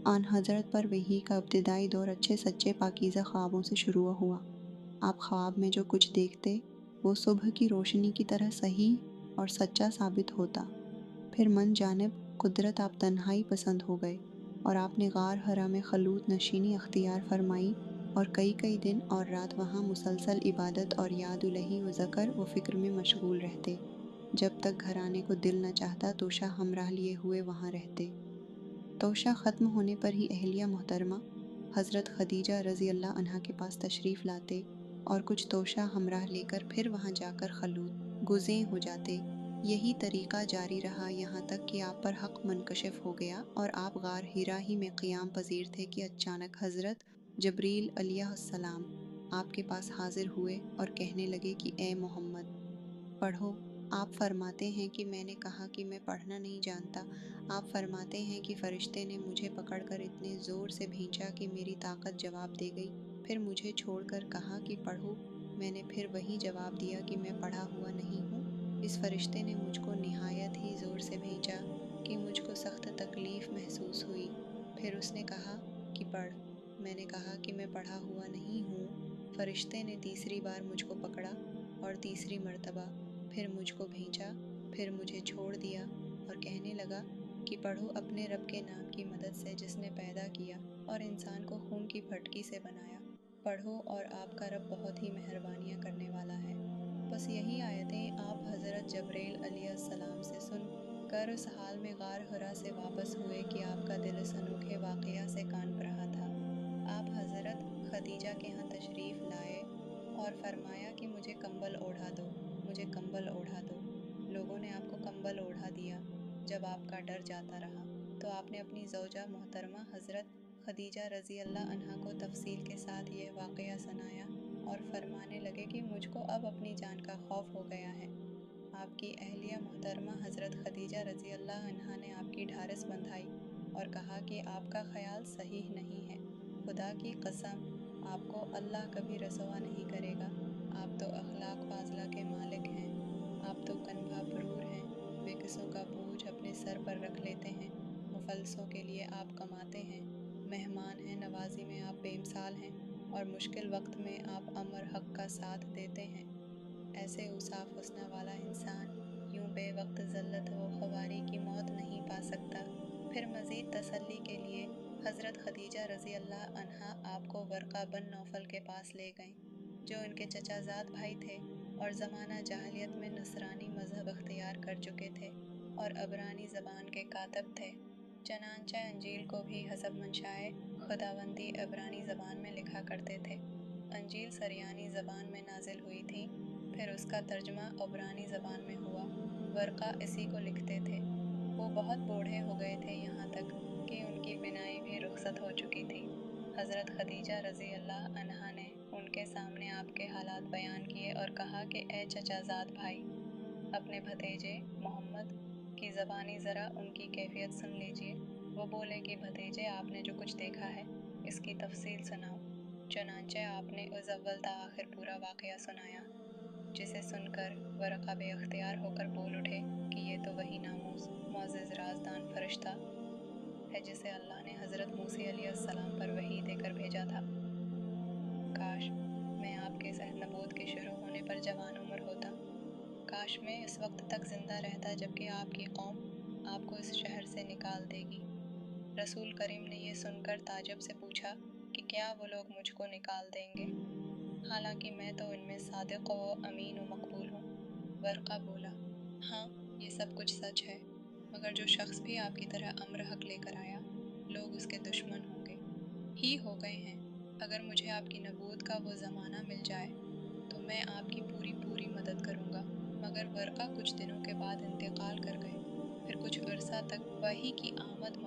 आन हज़रत पर वही का इब्तिदाई दौर अच्छे सच्चे पाकीज़ा ख्वाबों से शुरू हुआ। आप ख्वाब में जो कुछ देखते वो सुबह की रोशनी की तरह सही और सच्चा साबित होता। फिर मन जानिब कुदरत आप तन्हाई पसंद हो गए और आपने गार हरा में खलूत नशीनी अख्तियार फरमाई और कई कई दिन और रात वहाँ मुसलसल इबादत और याद उलही व ज़कर व फ़िक्र में मशगूल रहते। जब तक घर आने को दिल न चाहता तोशा हमराह लिए हुए वहाँ रहते। तोशा ख़त्म होने पर ही अहलिया मोहतरमा हज़रत खदीजा रज़ी अल्लाह अन्हा के पास तशरीफ़ लाते और कुछ तोशा हमराह लेकर फिर वहाँ जाकर खलूत गुज़ें हो जाते। यही तरीक़ा जारी रहा यहाँ तक कि आप पर हक़ मुनकशिफ़ हो गया और आप गार हिरा ही में क़ियाम पज़ीर थे कि अचानक हज़रत जबरील अलैहिस्सलाम आपके पास हाज़िर हुए और कहने लगे कि ए मोहम्मद पढ़ो। आप फरमाते हैं कि मैंने कहा कि मैं पढ़ना नहीं जानता। आप फरमाते हैं कि फ़रिश्ते ने मुझे पकड़कर इतने ज़ोर से भींचा कि मेरी ताकत जवाब दे गई। फिर मुझे छोड़कर कहा कि पढ़ो। मैंने फिर वही जवाब दिया कि मैं पढ़ा हुआ नहीं हूँ। इस फ़रिश्ते ने मुझको निहायत ही ज़ोर से भींचा कि मुझको सख्त तकलीफ़ महसूस हुई। फिर उसने कहा कि पढ़। मैंने कहा कि मैं पढ़ा हुआ नहीं हूँ। फ़रिश्ते ने तीसरी बार मुझको पकड़ा और तीसरी मर्तबा फिर मुझको भींचा, फिर मुझे छोड़ दिया और कहने लगा कि पढ़ो अपने रब के नाम की मदद से जिसने पैदा किया और इंसान को खून की फटकी से बनाया। पढ़ो और आपका रब बहुत ही मेहरबानियाँ करने वाला है। बस यही आयतें आप हज़रत जबरील अलैहिस्सलाम से सुन कर उस हाल में गार हिरा से वापस हुए कि आपका दिल इस अनोखे वाक़या से कांप रहा था। आप हज़रत खदीजा के यहाँ तशरीफ़ लाए और फरमाया कि मुझे कंबल ओढ़ा दो, मुझे कंबल ओढ़ा दो। लोगों ने आपको कंबल ओढ़ा दिया। जब आपका डर जाता रहा तो आपने अपनी ज़ौजा मोहतरमा हज़रत खदीजा रज़ी अल्लाह अन्हा को तफसील के साथ यह वाक़या सुनाया और फरमाने लगे कि मुझको अब अपनी जान का खौफ हो गया है। आपकी अहलिया मोहतरमा हज़रत खदीजा रज़ी अल्लाह अन्हा ने आपकी ढारस बंधाई और कहा कि आपका ख़याल सही नहीं है। खुदा की कसम आपको अल्लाह कभी रसवा नहीं करेगा। आप तो अखलाक फाजला के मालिक हैं। आप तो कन्वा फरूर हैं। बेकसों का बोझ अपने सर पर रख लेते हैं। मुफलसों के लिए आप कमाते हैं। मेहमान हैं, नवाजी में आप बेमिसाल हैं और मुश्किल वक्त में आप अमर हक का साथ देते हैं। ऐसे उसाफ हुस्ना वाला इंसान यूं बेवक्त ज़ल्लत व ख़वारी की मौत नहीं पा सकता। फिर मज़ीद तसल्ली के लिए हज़रत खदीजा रज़ी अल्लाह अन्हा आपको वर्क़ा बन नौफल के पास ले गईं, जो इनके चचाज़ाद भाई थे और ज़माना जाहिलियत में नसरानी मज़हब अख्तियार कर चुके थे और अबरानी ज़बान के कातिब थे। चनांचे अंजील को भी हसब मंशाए खुदावंदी अबरानी ज़बान में लिखा करते थे। अंजील सरयानी ज़बान में नाजिल हुई थी, फिर उसका तर्जमा अबरानी ज़बान में हुआ। वर्क़ा इसी को लिखते थे। वो बहुत बूढ़े हो गए थे यहाँ तक कि उनकी बिनाई भी रुखसत हो चुकी थी। हज़रत खदीजा रज़ी अल्लाह अन्हा ने उनके सामने आपके हालात बयान किए और कहा कि ए चचाज़ाद भाई, अपने भतीजे मोहम्मद की ज़बानी ज़रा उनकी कैफियत सुन लीजिए। वो बोले कि भतीजे आपने जो कुछ देखा है इसकी तफसील सुनाओ। चनांचे आपने उस अव्वल ता आखिर पूरा वाक़या सुनाया, जिसे सुनकर वर्क़ा बेअख्तियार होकर बोल उठे कि ये तो वही नामूस मुअज़्ज़ज़ राज़दान फ़रिश्ता है जिसे अल्लाह ने हज़रत मूसा अलैहिस्सलाम पर वही देकर भेजा था। काश मैं आपके इस नबूवत के शुरू होने पर जवान उम्र होता। काश मैं इस वक्त तक जिंदा रहता जबकि आपकी कौम आपको इस शहर से निकाल देगी। रसूल करीम ने यह सुनकर ताज्जुब से पूछा कि क्या वो लोग मुझको निकाल देंगे, हालांकि मैं तो इनमें सादिक व अमीन व मकबूल हूँ। वर्क़ा बोला, हाँ ये सब कुछ सच है, मगर जो शख्स भी आपकी तरह अम्र हक लेकर आया, लोग उसके दुश्मन होंगे ही हो गए हैं। अगर मुझे आपकी नबूवत का वो ज़माना मिल जाए तो मैं आपकी पूरी मदद करूँगा। मगर वर्क़ा कुछ दिनों के बाद इंतकाल कर गए। फिर कुछ अरसा तक वही की आमद